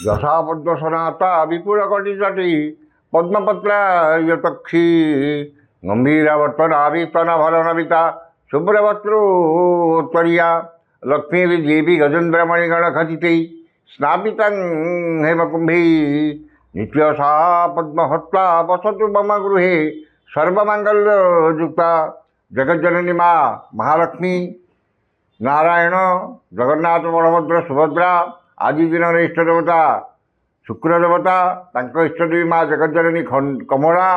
यथापद्मसनाता विपुलकटितटी पद्मपत्रायतक्षी गम्भीरवर्तनाभिस्तनभरनमिता शुभ्रवक्त्रोत्तरीया लक्ष्मीर्देवी गजेन्द्रमणिगणखचितैः स्नापितं हेमकुम्भी नित्यसा पद्महस्ता वसतु मम गृहे सर्वमंगलयुक्ता जगज्जननी माँ महालक्ष्मी नारायण जगन्नाथ बलभद्र सुभद्रा आदि दिन इष्ट देवता शुक्र देवता इष्टदेवी माँ जगज्जननी कमला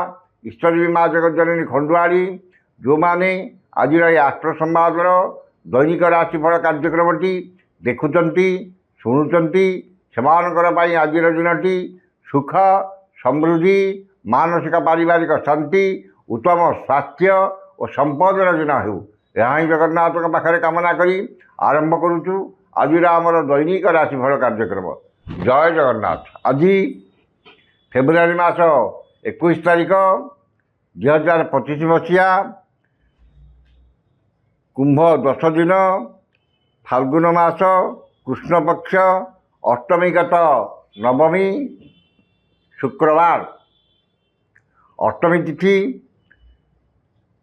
इष्टदेवी माँ जगज्जननी खंडुआड़ी जो मैंने आज आष्ट्र संवादर दैनिक राशिफल कार्यक्रमटी देखुंट शुणुंट से आज दिनटी सुख समृद्धि मानसिक पारिवारिक शांति उत्तम स्वास्थ्य और संपदर दिन हो यहाँ जगन्नाथ पाखे कामना करी आरंभ करुचु आज आमर दैनिक राशिफल कार्यक्रम। जय जगन्नाथ। आज फेब्रुआरी मास 21 तारिख 2025 मसीहा कुंभ 10 दिन फाल्गुन मास कृष्ण पक्ष अष्टमी गत नवमी शुक्रवार अष्टमी तिथि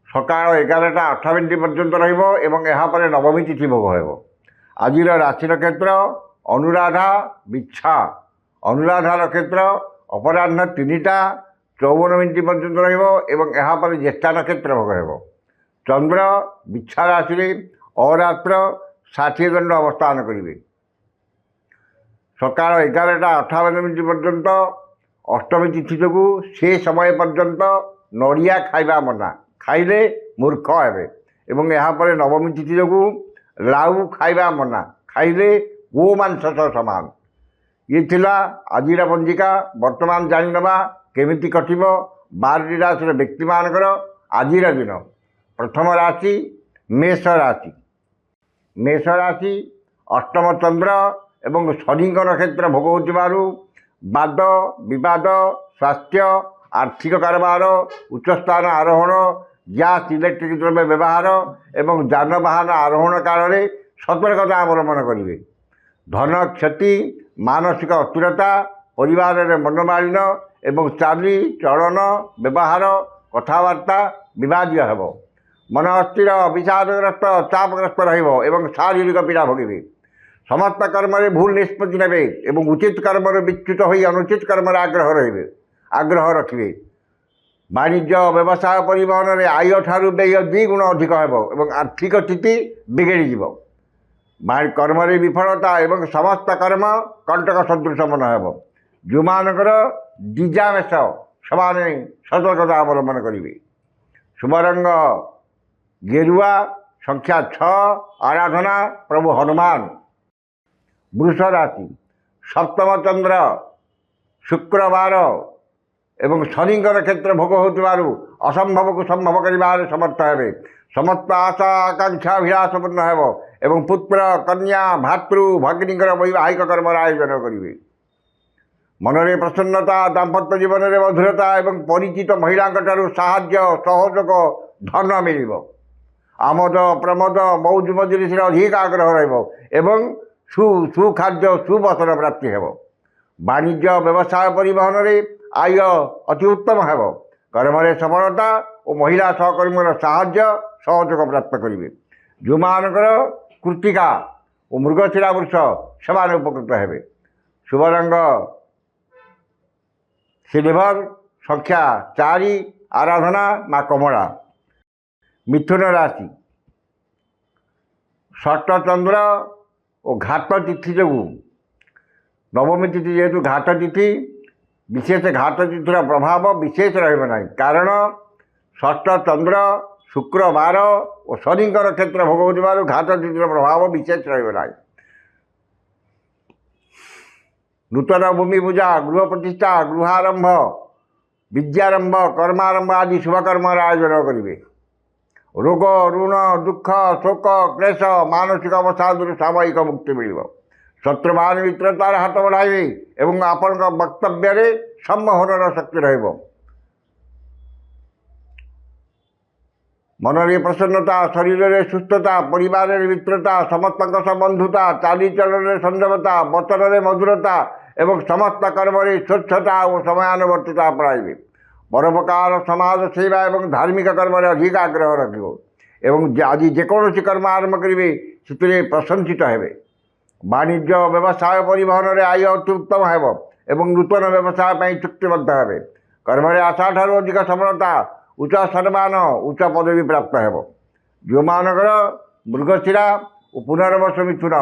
सकाल 11:08 पर्यंत रही नवमी तिथि भोग हो। आज राशि नक्षत्र अनुराधा बिच्छा अनुराधा नक्षत्र अपराह्न 3:54 पर्यंत रही ज्येष्ठा नक्षत्र भोग हो। चंद्र बिच्छा राशि अरात्र 60 दंड अवस्थान करेंगे। सकाल 11:58 पर्यंत अष्टमी तिथि जो से समय पर्यंत नड़िया खाइबा मना खाइले मूर्ख हे। यहाँ नवमी तिथि जो लाउ खाइबा मना खाइले गोमांस सामान। ये थिला आज पंजिका। वर्तमान जाणीनवा केमिति कटिब 12टी राशि व्यक्ति मानकर आज दिन। प्रथम राशि मेष राशि। मेष राशि अष्टम चंद्र एवं शनि नक्षत्र भोग हो। वाद विवाद स्वास्थ्य आर्थिक कारोबार उच्चस्थान आरोहण गैस इलेक्ट्रिक द्रव्य व्यवहार एवं जानवाहन आरोहण काल में सतर्कता अवलंबन करेंगे। धन क्षति मानसिक अस्थिरता परिवार में मनोमालिन्य एवं चाली चलन व्यवहार कथबार्ता विवादीय हेब। मन अस्थिर विषादग्रस्त चापग्रस्त रहिब शारीरिक पीड़ा भोगे। समस्त कर्म में भूल निष्पत्ति ने उचित कर्म विच्युत हो अनुचित कर्म आग्रह रखिए। वाणिज्य व्यवसाय परिवहन में आय ठारू व्यय 2 गुण अधिक हो आर्थिक स्थिति बिगड़ी कर्म विफलता एवं समस्त कर्म कंटक सदृश मन हो। जो मानकर दीजा मेष से सतर्कता अवलंबन करेंगे। शुभ रंग गेरुआ संख्या 6 आराधना प्रभु हनुमान। वृष राशि सप्तम चंद्र शुक्रवार एवं शनि नक्षत्र भोग हो असंभव को संभव कर समर्थ हे। समस्त आशा आकांक्षा अभिलाषपूर्ण हो एवं पुत्र कन्या भातृ भगिनीर वैवाहिक कर्मर आयोजन करेंगे। मनरे प्रसन्नता दाम्पत्य जीवन में मधुरता एवं परिचित महिला साहाय्य सहयोग धन मिल। आमद प्रमोद मौज मजलिस अधिक आग्रह रही सुखाद्य सुवसन प्राप्ति हो। वाणिज्य व्यवसाय परिवहन में आय अति उत्तम हो। कर्म सफलता और महिला सहकर्मी साहाय्य सहयोग प्राप्त करेंगे। जो मानकर कृतिका और मृगशिरा वृक्ष से उपकृत हे। शुभ रंग सिल्वर संख्या 4 आराधना माँ कमला। मिथुन राशि षष्ठ चंद्र और घात तिथि जो नवमी तिथि जेहेतु घात तिथि विशेष घात तिथिर प्रभाव विशेष रहा कारण षष्ठ चंद्र शुक्रवार और शनि नक्षत्र भोग हो घात तिथिर प्रभाव विशेष रहा। नूतन भूमि पूजा गृह प्रतिष्ठा गृहारंभ विद्यारंभ कर्मारंभ आदि शुभकर्म आयोजन करेंगे। रोग ऋण दुख शोक क्लेश मानसिक अवसाद सामयिक मुक्ति मिल। शत्रुमान मित्रतार हाथ बढ़ाइबे एवं आपण वक्तव्य सम्मोहनर शक्ति रहिब। मनरे प्रसन्नता शरीर में सुस्थता परिवार में मित्रता समस्त बंधुता चालीचलन संयमता वचन में मधुरता ଏବଂ ସମସ୍ତ କର୍ମରେ ସ୍ୱଚ୍ଛତା ଓ ସମୟାନୁବର୍ତ୍ତିତା ଅପଣାଇବେ। ପରୋପକାର, ସମାଜ ସେବା ଏବଂ ଧାର୍ମିକ କର୍ମରେ ଅଧିକ ଆଗ୍ରହ ରଖିବ ଏବଂ ଆଜି ଯେକୌଣସି କର୍ମ ଆରମ୍ଭ କରିବେ ସେଥିରେ ପ୍ରଶଂସିତ ହେବେ। ବାଣିଜ୍ୟ, ବ୍ୟବସାୟ, ପରିବହନରେ ଆୟ ଅତି ଉତ୍ତମ ହେବ ଏବଂ ନୂତନ ବ୍ୟବସାୟ ପାଇଁ ଚୁକ୍ତିବଦ୍ଧ ହେବେ। କର୍ମରେ ଆଶାଠାରୁ ଅଧିକ ସଫଳତା, ଉଚ୍ଚ ସମ୍ମାନ, ଉଚ୍ଚ ପଦବୀ ପ୍ରାପ୍ତ ହେବ। ଯେଉଁମାନଙ୍କର ମୃଗଶିରା ଓ ପୁନର୍ବସୁ ମିଥୁନ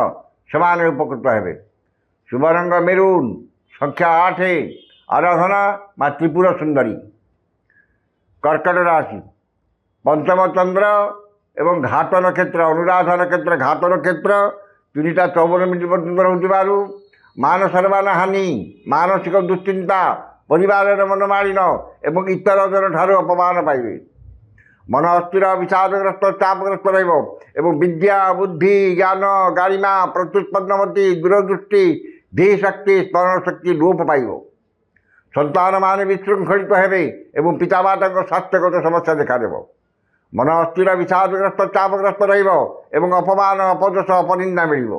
ସେମାନେ ଉପକୃତ ହେବେ। ଶୁଭ ରଙ୍ଗ ମେରୁନ୍, ସଂଖ୍ୟା 8, ଆରାଧନା ମା ତ୍ରିପୁର ସୁନ୍ଦରୀ। କର୍କଟ ରାଶି, ପଞ୍ଚମ ଚନ୍ଦ୍ର ଏବଂ ଘାତ ନକ୍ଷତ୍ର, ଅନୁରାଧା ନକ୍ଷତ୍ର, ଘାତ ନକ୍ଷତ୍ର 3:54 ପର୍ଯ୍ୟନ୍ତ ରହୁଥିବାରୁ ମାନ ସମ୍ମାନ ହାନି, ମାନସିକ ଦୁଶ୍ଚିନ୍ତା, ପରିବାରର ମନମାଳିନ ଏବଂ ଇତର ଜନଠାରୁ ଅପମାନ ପାଇବେ। ମନ ଅସ୍ଥିର, ବିଷାଦଗ୍ରସ୍ତ, ଚାପଗ୍ରସ୍ତ ରହିବ ଏବଂ ବିଦ୍ୟା, ବୁଦ୍ଧି, ଜ୍ଞାନ, ଗାରିମା, ପ୍ରତ୍ୟୁତ୍ପନ୍ନମତି, ଦୂରଦୃଷ୍ଟି, ଧୀଶକ୍ତି, ସ୍ମରଣ ଶକ୍ତି ଲୋପ ପାଇବ। ସନ୍ତାନମାନେ ବିଶୃଙ୍ଖଳିତ ହେବେ ଏବଂ ପିତାମାତାଙ୍କ ସ୍ୱାସ୍ଥ୍ୟଗତ ସମସ୍ୟା ଦେଖାଦେବ। ମନ ଅସ୍ଥିର, ବିଷାଦଗ୍ରସ୍ତ, ଚାପଗ୍ରସ୍ତ ରହିବ ଏବଂ ଅପମାନ, ଅପଯଶ, ଅପନିନ୍ଦା ମିଳିବ।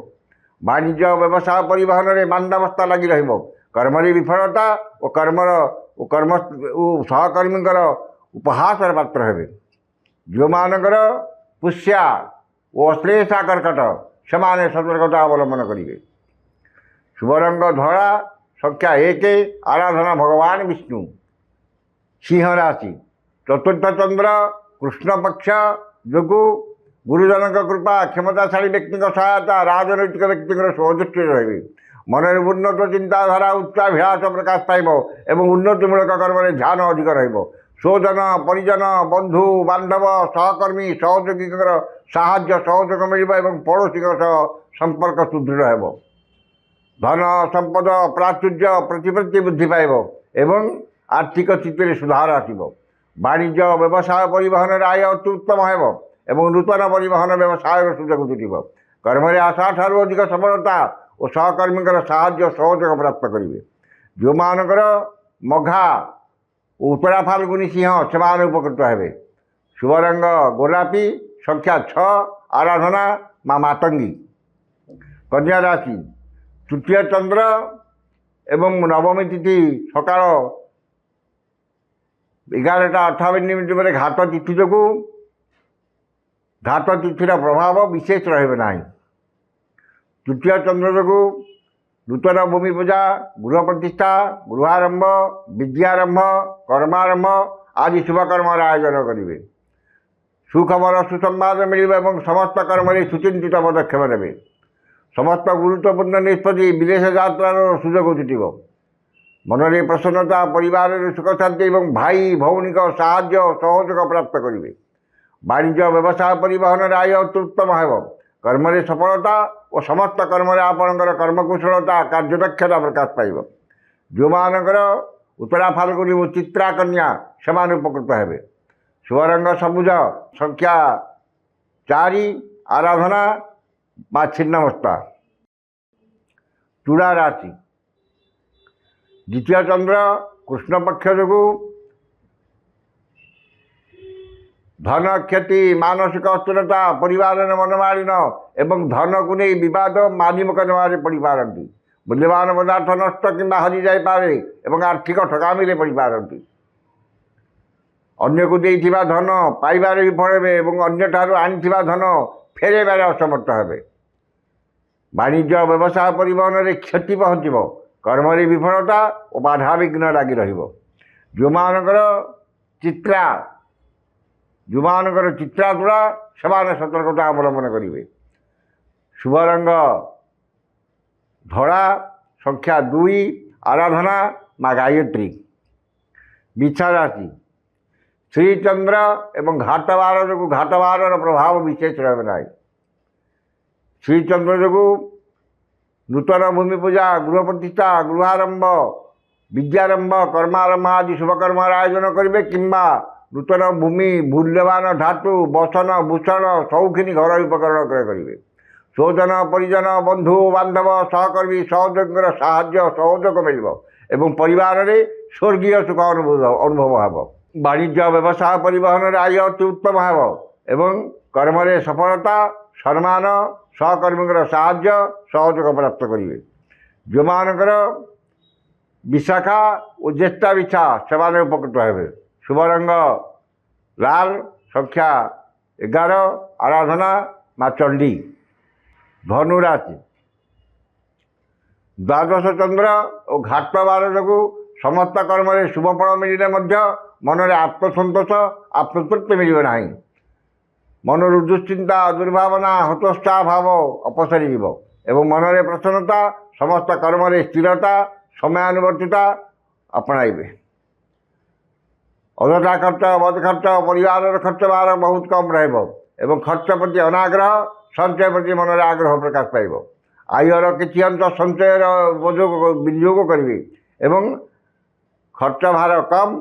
ବାଣିଜ୍ୟ, ବ୍ୟବସାୟ, ପରିବହନରେ ମାନ୍ଦାବସ୍ଥା ଲାଗି ରହିବ। କର୍ମରେ ବିଫଳତା ଓ ସହକର୍ମୀଙ୍କର ଉପହାସର ପାତ୍ର ହେବେ। ଯେଉଁମାନଙ୍କର ପୁଷ୍ୟା ଓ ଅଶ୍ଳେଷା କର୍କଟ ସେମାନେ ସତର୍କତା ଅବଲମ୍ବନ କରିବେ। ଶୁଭ ରଙ୍ଗ ଧଳା, ସଂଖ୍ୟା 1, ଆରାଧନା ଭଗବାନ ବିଷ୍ଣୁ। ସିଂହ ରାଶି, ଚତୁର୍ଥ ଚନ୍ଦ୍ର କୃଷ୍ଣପକ୍ଷ ଯୋଗୁଁ ଗୁରୁଜନଙ୍କ କୃପା, କ୍ଷମତାଶାଳୀ ବ୍ୟକ୍ତିଙ୍କ ସହାୟତା, ରାଜନୈତିକ ବ୍ୟକ୍ତିଙ୍କର ସହଦୃଷ୍ଟିରେ ରହିବେ। ମନରେ ଉନ୍ନତ ଚିନ୍ତାଧାରା, ଉଚ୍ଚାଭିଳାଷ ପ୍ରକାଶ ପାଇବ ଏବଂ ଉନ୍ନତିମୂଳକ କର୍ମରେ ଧ୍ୟାନ ଅଧିକ ରହିବ। ସ୍ୱଜନ, ପରିଜନ, ବନ୍ଧୁ ବାନ୍ଧବ, ସହକର୍ମୀ, ସହଯୋଗୀଙ୍କର ସାହାଯ୍ୟ ସହଯୋଗ ମିଳିବ ଏବଂ ପଡ଼ୋଶୀଙ୍କ ସହ ସମ୍ପର୍କ ସୁଦୃଢ଼ ହେବ। ଧନ ସମ୍ପଦ, ପ୍ରାଚୁର୍ଯ୍ୟ, ପ୍ରତିପତ୍ତି ବୃଦ୍ଧି ପାଇବ ଏବଂ ଆର୍ଥିକ ସ୍ଥିତିରେ ସୁଧାର ଆସିବ। ବାଣିଜ୍ୟ, ବ୍ୟବସାୟ, ପରିବହନରେ ଆୟ ଅତି ଉତ୍ତମ ହେବ ଏବଂ ନୂତନ ପରିବହନ ବ୍ୟବସାୟର ସୁଯୋଗ ଜୁଟିବ। କର୍ମରେ ଆଶାଠାରୁ ଅଧିକ ସଫଳତା ଓ ସହକର୍ମୀଙ୍କର ସାହାଯ୍ୟ ସହଯୋଗ ପ୍ରାପ୍ତ କରିବେ। ଯେଉଁମାନଙ୍କର ମଘା ଓ ଉତ୍ତରା ଫାଲ୍ଗୁନୀ ସିଂହ ସେମାନେ ଉପକୃତ ହେବେ। ଶୁଭ ରଙ୍ଗ ଗୋଲାପୀ, ସଂଖ୍ୟା 6, ଆରାଧନା ମା ମାତଙ୍ଗୀ। କନ୍ୟା ରାଶି, ତୃତୀୟ ଚନ୍ଦ୍ର ଏବଂ ନବମୀ ତିଥି ସକାଳ 11:58 ଘାତ ତିଥି ଯୋଗୁଁ ଘାତ ତିଥିର ପ୍ରଭାବ ବିଶେଷ ରହିବ ନାହିଁ। ତୃତୀୟ ଚନ୍ଦ୍ର ଯୋଗୁଁ ନୂତନ ଭୂମି ପୂଜା, ଗୃହ ପ୍ରତିଷ୍ଠା, ଗୃହାରମ୍ଭ, ବିଦ୍ୟାରମ୍ଭ, କର୍ମାରମ୍ଭ ଆଦି ଶୁଭକର୍ମର ଆୟୋଜନ କରିବେ। ସୁଖବର, ସୁସମ୍ବାଦ ମିଳିବ ଏବଂ ସମସ୍ତ କର୍ମରେ ସୁଚିନ୍ତିତ ପଦକ୍ଷେପ ନେବେ। ସମସ୍ତ ଗୁରୁତ୍ୱପୂର୍ଣ୍ଣ ନିଷ୍ପତ୍ତି, ବିଦେଶ ଯାତ୍ରାର ସୁଯୋଗ ଜୁଟିବ। ମନରେ ପ୍ରସନ୍ନତା, ପରିବାରରେ ସୁଖ ଶାନ୍ତି ଏବଂ ଭାଇ ଭଉଣୀଙ୍କ ସାହାଯ୍ୟ ସହଯୋଗ ପ୍ରାପ୍ତ କରିବେ। ବାଣିଜ୍ୟ, ବ୍ୟବସାୟ, ପରିବହନରେ ଆୟ ଅତି ଉତ୍ତମ ହେବ। କର୍ମରେ ସଫଳତା ଓ ସମସ୍ତ କର୍ମରେ ଆପଣଙ୍କର କର୍ମକୁଶଳତା, କାର୍ଯ୍ୟଦକ୍ଷତା ପ୍ରକାଶ ପାଇବ। ଯେଉଁମାନଙ୍କର ଉତ୍ତରା ଫାଲ୍ଗୁନୀ ଓ ଚିତ୍ରା କନ୍ୟା ସେମାନେ ଉପକୃତ ହେବେ। ଶୁଭ ରଙ୍ଗ ସବୁଜ, ସଂଖ୍ୟା 4, ଆରାଧନା ମା ଛିନ୍ନମସ୍ତା। ତୁଳା ରାଶି, ଦ୍ୱିତୀୟ ଚନ୍ଦ୍ର କୃଷ୍ଣପକ୍ଷ ଯୋଗୁଁ ଧନ କ୍ଷତି, ମାନସିକ ଅସ୍ଥିରତା, ପରିବାରର ମନମାଳିନ ଏବଂ ଧନକୁ ନେଇ ବିବାଦ, ମାନି ମୋକଦ୍ଦମାରେ ପଡ଼ିପାରନ୍ତି। ମୂଲ୍ୟବାନ ପଦାର୍ଥ ନଷ୍ଟ କିମ୍ବା ହଜିଯାଇପାରେ ଏବଂ ଆର୍ଥିକ ଠକାମିରେ ପଡ଼ିପାରନ୍ତି। ଅନ୍ୟକୁ ଦେଇଥିବା ଧନ ପାଇବାରେ ବିଫଳ ହେବେ ଏବଂ ଅନ୍ୟଠାରୁ ଆଣିଥିବା ଧନ ଫେରାଇବାରେ ଅସମର୍ଥ ହେବେ। ବାଣିଜ୍ୟ, ବ୍ୟବସାୟ, ପରିବହନରେ କ୍ଷତି ପହଞ୍ଚିବ। କର୍ମରେ ବିଫଳତା ଓ ବାଧାବିଘ୍ନ ଲାଗି ରହିବ। ଯେଉଁମାନଙ୍କର ଚିତ୍ରା ତୁଳା ସେମାନେ ସତର୍କତା ଅବଲମ୍ବନ କରିବେ। ଶୁଭ ରଙ୍ଗ ଧଳା, ସଂଖ୍ୟା 2, ଆରାଧନା ମା ଗାୟତ୍ରୀ। ବିଛା ରାଶି, ଶ୍ରୀଚନ୍ଦ୍ର ଏବଂ ଘାତବାର ଯୋଗୁଁ ଘାତବାରର ପ୍ରଭାବ ବିଶେଷ ରହିବ ନାହିଁ। ଶ୍ରୀଚନ୍ଦ୍ର ଯୋଗୁଁ ନୂତନ ଭୂମି ପୂଜା, ଗୃହ ପ୍ରତିଷ୍ଠା, ଗୃହାରମ୍ଭ, ବିଦ୍ୟାରମ୍ଭ, କର୍ମାରମ୍ଭ ଆଦି ଶୁଭକର୍ମର ଆୟୋଜନ କରିବେ କିମ୍ବା ନୂତନ ଭୂମି, ମୂଲ୍ୟବାନ ଧାତୁ, ବସନ, ଭୂଷଣ, ସୌଖିନୀ ଘରୋଇ ଉପକରଣ କ୍ରୟ କରିବେ। ସ୍ୱଜନ, ପରିଜନ, ବନ୍ଧୁ ବାନ୍ଧବ, ସହକର୍ମୀ, ସହଯୋଗୀଙ୍କର ସାହାଯ୍ୟ ସହଯୋଗ ମିଳିବ ଏବଂ ପରିବାରରେ ସ୍ୱର୍ଗୀୟ ସୁଖ ଅନୁଭବ ହେବ। ବାଣିଜ୍ୟ, ବ୍ୟବସାୟ, ପରିବହନରେ ଆୟ ଅତି ଉତ୍ତମ ହେବ ଏବଂ କର୍ମରେ ସଫଳତା, ସମ୍ମାନ, ସହକର୍ମୀଙ୍କର ସାହାଯ୍ୟ ସହଯୋଗ ପ୍ରାପ୍ତ କରିବେ। ଯେଉଁମାନଙ୍କର ବିଶାଖା ଓ ଜ୍ୟେଷ୍ଠା ବିଛା ସେମାନେ ଉପକୃତ ହେବେ। ଶୁଭ ରଙ୍ଗ ଲାଲ, ସଂଖ୍ୟା 11, ଆରାଧନା ମା ଚଣ୍ଡୀ। ଧନୁ ରାଶି, ଦ୍ୱାଦଶ ଚନ୍ଦ୍ର ଓ ଘାତ ବାର ଯୋଗୁଁ ସମସ୍ତ କର୍ମରେ ଶୁଭ ଫଳ ମିଳିଲେ ମଧ୍ୟ ମନରେ ଆତ୍ମସନ୍ତୋଷ ଆତ୍ମତୃପ୍ତି ମିଳିବ ନାହିଁ। ମନରୁ ଦୁଶ୍ଚିନ୍ତା ଦୁର୍ଭାବନା ହତୋତ୍ସାହ ଭାବ ଅପସରିଯିବ ଏବଂ ମନରେ ପ୍ରସନ୍ନତା, ସମସ୍ତ କର୍ମରେ ସ୍ଥିରତା, ସମୟାନୁବର୍ତ୍ତିତା ଆପଣାଇବେ। ଅଯଥା ଖର୍ଚ୍ଚ, ବଦ ଖର୍ଚ୍ଚ, ପରିବାରର ଖର୍ଚ୍ଚ ବାର ବହୁତ କମ୍ ରହିବ ଏବଂ ଖର୍ଚ୍ଚ ପ୍ରତି ଅନାଗ୍ରହ, ସଞ୍ଚୟ ପ୍ରତି ମନରେ ଆଗ୍ରହ ପ୍ରକାଶ ପାଇବ। ଆୟର କିଛି ଅଂଶ ସଞ୍ଚୟର ବିନିଯୋଗ କରିବେ ଏବଂ ଖର୍ଚ୍ଚ ଭାର କମ୍,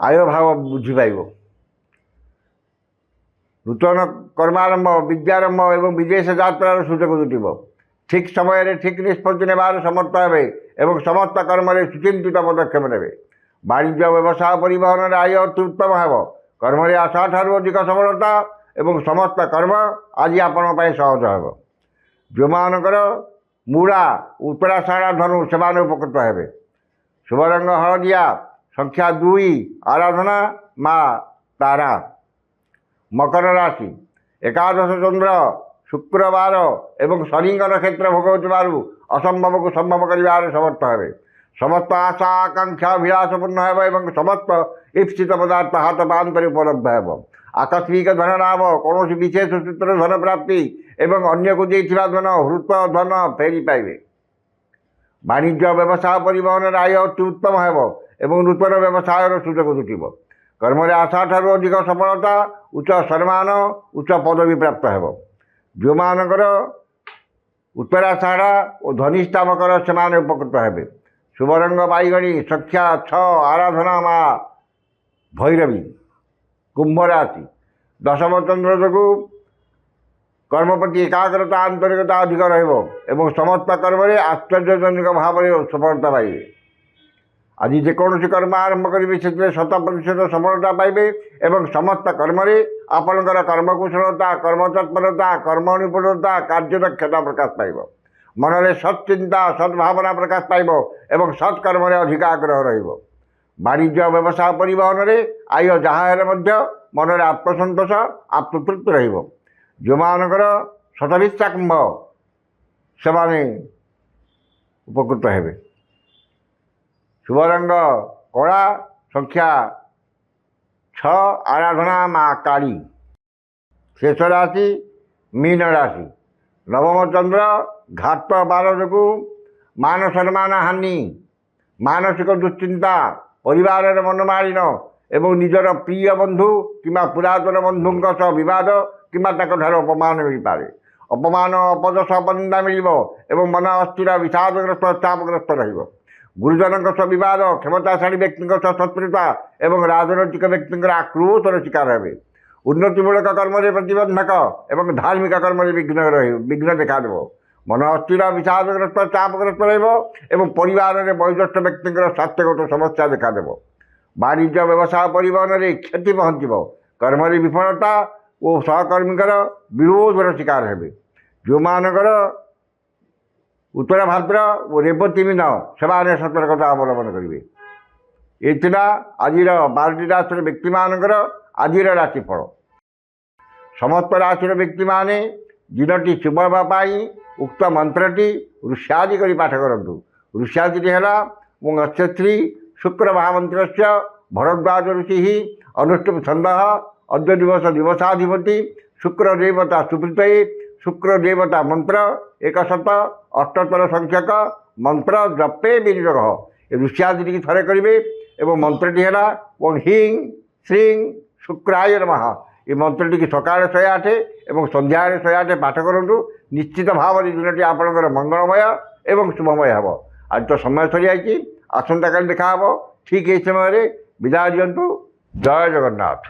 ଆୟ ଭାବ ବୃଦ୍ଧି ପାଇବ। ନୂତନ କର୍ମାରମ୍ଭ, ବିଦ୍ୟାରମ୍ଭ ଏବଂ ବିଦେଶ ଯାତ୍ରାର ସୁଯୋଗ ଜୁଟିବ। ଠିକ୍ ସମୟରେ ଠିକ୍ ନିଷ୍ପତ୍ତି ନେବାର ସମର୍ଥ ହେବେ ଏବଂ ସମସ୍ତ କର୍ମରେ ସୁଚିନ୍ତିତ ପଦକ୍ଷେପ ନେବେ। ବାଣିଜ୍ୟ, ବ୍ୟବସାୟ, ପରିବହନରେ ଆୟ ଅତି ଉତ୍ତମ ହେବ। କର୍ମରେ ଆଶାଠାରୁ ଅଧିକ ସଫଳତା ଏବଂ ସମସ୍ତ କର୍ମ ଆଜି ଆପଣଙ୍କ ପାଇଁ ସହଜ ହେବ। ଯେଉଁମାନଙ୍କର ମୂଳା, ଉତ୍ତରାଷାଢ଼, ଧନୁ ସେମାନେ ଉପକୃତ ହେବେ। ଶୁଭ ରଙ୍ଗ ହଳଦିଆ, ସଂଖ୍ୟା 2, ଆରାଧନା ମା ତାରା। ମକର ରାଶି, ଏକାଦଶ ଚନ୍ଦ୍ର, ଶୁକ୍ରବାର ଏବଂ ଶନିଙ୍କ ନକ୍ଷତ୍ର ଭୋଗ ହେଉଥିବାରୁ ଅସମ୍ଭବକୁ ସମ୍ଭବ କରିବାରେ ସମର୍ଥ ହେବେ। ସମସ୍ତ ଆଶା ଆକାଂକ୍ଷା ବିଳାସପୂର୍ଣ୍ଣ ହେବ ଏବଂ ସମସ୍ତ ଇପ୍ସିତ ପଦାର୍ଥ ହାତ ପାନ୍ତରେ ଉପଲବ୍ଧ ହେବ। ଆକସ୍ମିକ ଧନ ଲାଭ, କୌଣସି ବିଶେଷ ସୂତ୍ରରେ ଧନ ପ୍ରାପ୍ତି ଏବଂ ଅନ୍ୟକୁ ଦେଇଥିବା ଧନ ହୃତ ଧନ ଫେରି ପାଇବେ। ବାଣିଜ୍ୟ, ବ୍ୟବସାୟ, ପରିବହନରେ ଆୟ ଅତି ଉତ୍ତମ ହେବ ଏବଂ ନୂତନ ବ୍ୟବସାୟର ସୁଯୋଗ ଜୁଟିବ। କର୍ମରେ ଆଶାଠାରୁ ଅଧିକ ସଫଳତା, ଉଚ୍ଚ ସମ୍ମାନ, ଉଚ୍ଚ ପଦବୀ ପ୍ରାପ୍ତ ହେବ। ଯେଉଁମାନଙ୍କର ଉତ୍ତରାଷାଢ଼ ଓ ଧନିଷ୍ଠା ମକର ସେମାନେ ଉପକୃତ ହେବେ। ଶୁଭ ରଙ୍ଗ ବାଇଗଣୀ, ସଂଖ୍ୟା 6, ଆରାଧନା ମା ଭୈରବୀ। କୁମ୍ଭ ରାଶି, ଦଶମ ଚନ୍ଦ୍ର ଯୋଗୁଁ କର୍ମ ପ୍ରତି ଏକାଗ୍ରତା ଆନ୍ତରିକତା ଅଧିକ ରହିବ ଏବଂ ସମସ୍ତ କର୍ମରେ ଆଶ୍ଚର୍ଯ୍ୟଜନକ ଭାବରେ ସଫଳତା ପାଇବେ। ଆଜି ଯେକୌଣସି କର୍ମ ଆରମ୍ଭ କରିବେ ସେଥିରେ 100% ସଫଳତା ପାଇବେ ଏବଂ ସମସ୍ତ କର୍ମରେ ଆପଣଙ୍କର କର୍ମକୁଶଳତା, କର୍ମତତ୍ପରତା, କର୍ମ ନିପୁଣତା, କାର୍ଯ୍ୟଦକ୍ଷତା ପ୍ରକାଶ ପାଇବ। ମନରେ ସତ୍ଚିନ୍ତା, ସଦ୍ଭାବନା ପ୍ରକାଶ ପାଇବ ଏବଂ ସତ୍କର୍ମରେ ଅଧିକ ଆଗ୍ରହ ରହିବ। ବାଣିଜ୍ୟ, ବ୍ୟବସାୟ, ପରିବହନରେ ଆୟ ଯାହା ହେଲେ ମଧ୍ୟ ମନରେ ଆତ୍ମସନ୍ତୋଷ ଆତ୍ମତୃପ୍ତି ରହିବ। ଯେଉଁମାନଙ୍କର ଶତଭିଷା କୁମ୍ଭ ସେମାନେ ଉପକୃତ ହେବେ। ଶୁଭ ରଙ୍ଗ କଳା, ସଂଖ୍ୟା 6, ଆରାଧନା ମା କାଳୀ। ଶେଷ ରାଶି ମୀନ ରାଶି, ନବମ ଚନ୍ଦ୍ର, ଘାତ ବାର ଯୋଗୁଁ ମାନ ସମ୍ମାନ ହାନି, ମାନସିକ ଦୁଶ୍ଚିନ୍ତା, ପରିବାରର ମନମାଳିନ ଏବଂ ନିଜର ପ୍ରିୟ ବନ୍ଧୁ କିମ୍ବା ପୁରାତନ ବନ୍ଧୁଙ୍କ ସହ ବିବାଦ କିମ୍ବା ତାଙ୍କଠାରୁ ଅପମାନ ମିଳିପାରେ। ଅପମାନ, ଅପଯଶ, ଅପନିନ୍ଦା ମିଳିବ ଏବଂ ମନ ଅସ୍ଥିର, ବିଷାଦଗ୍ରସ୍ତ, ଚାପଗ୍ରସ୍ତ ରହିବ। ଗୁରୁଜନଙ୍କ ସହ ବିବାଦ, କ୍ଷମତାଶାଳୀ ବ୍ୟକ୍ତିଙ୍କ ସହ ଶତ୍ରୁତା ଏବଂ ରାଜନୈତିକ ବ୍ୟକ୍ତିଙ୍କର ଆକ୍ରୋଶର ଶିକାର ହେବେ। ଉନ୍ନତିମୂଳକ କର୍ମରେ ପ୍ରତିବନ୍ଧକ ଏବଂ ଧାର୍ମିକ କର୍ମରେ ବିଘ୍ନ ଦେଖାଦେବ। ମନ ଅସ୍ଥିର, ବିଷାଦଗ୍ରସ୍ତ, ଚାପଗ୍ରସ୍ତ ରହିବ ଏବଂ ପରିବାରରେ ବୟୋଜ୍ୟେଷ୍ଠ ବ୍ୟକ୍ତିଙ୍କର ସ୍ୱାସ୍ଥ୍ୟଗତ ସମସ୍ୟା ଦେଖାଦେବ। ବାଣିଜ୍ୟ, ବ୍ୟବସାୟ, ପରିବହନରେ କ୍ଷତି ପହଞ୍ଚିବ। କର୍ମରେ ବିଫଳତା ଓ ସହକର୍ମୀଙ୍କର ବିରୋଧର ଶିକାର ହେବେ। ଯେଉଁମାନଙ୍କର ଉତ୍ତର ଭାଦ୍ର ଓ ରେବତୀ ମୀନ ସେମାନେ ସତର୍କତା ଅବଲମ୍ବନ କରିବେ। ଏ ଥିଲା ଆଜିର 12ଟି ରାଶିର ବ୍ୟକ୍ତିମାନଙ୍କର ଆଜିର ରାଶିଫଳ। ସମସ୍ତ ରାଶିର ବ୍ୟକ୍ତିମାନେ ଦିନଟି ଶୁଭ ହେବା ପାଇଁ ଉକ୍ତ ମନ୍ତ୍ରଟି ଋଷ୍ୟାଦି କରି ପାଠ କରନ୍ତୁ। ଋଷ୍ୟାଦିଟି ହେଲା ମତ୍ସ୍ୟଶ୍ରୀ ଶୁକ୍ର ମହାମନ୍ତ୍ରସ୍ୟ ଭରଦ୍ୱାଜ ଋଷି ଅନୁଷ୍ଠୁପ ଛନ୍ଦଃ ଅଦ୍ୟ ଦିବସ ଦିବସାଧିପତି ଶୁକ୍ର ଦେବତା ସୁପ୍ରୀତୟେ ଶୁକ୍ର ଦେବତା ମନ୍ତ୍ର 178 ସଂଖ୍ୟକ ମନ୍ତ୍ର ଜପେ ବିନିଯୋଗ। ଏ ଋଷ୍ୟାଦିଟିକି ଥରେ କରିବେ ଏବଂ ମନ୍ତ୍ରଟି ହେଲା ଓଂ ହିଂ ଶ୍ରୀଂ ଶୁକ୍ରାୟ ନମଃ। ଏ ମନ୍ତ୍ରଟିକି ସକାଳେ 108 ଏବଂ ସନ୍ଧ୍ୟାବେଳେ 108 ପାଠ କରନ୍ତୁ। ନିଶ୍ଚିତ ଭାବରେ ଦିନଟି ଆପଣଙ୍କର ମଙ୍ଗଳମୟ ଏବଂ ଶୁଭମୟ ହେବ। ଆଜି ତ ସମୟ ସରିଯାଇଛି, ଆସନ୍ତାକାଲି ଦେଖା ହେବ ଠିକ୍ ଏହି ସମୟରେ। ବିଦାୟ ଦିଅନ୍ତୁ। ଜୟ ଜଗନ୍ନାଥ।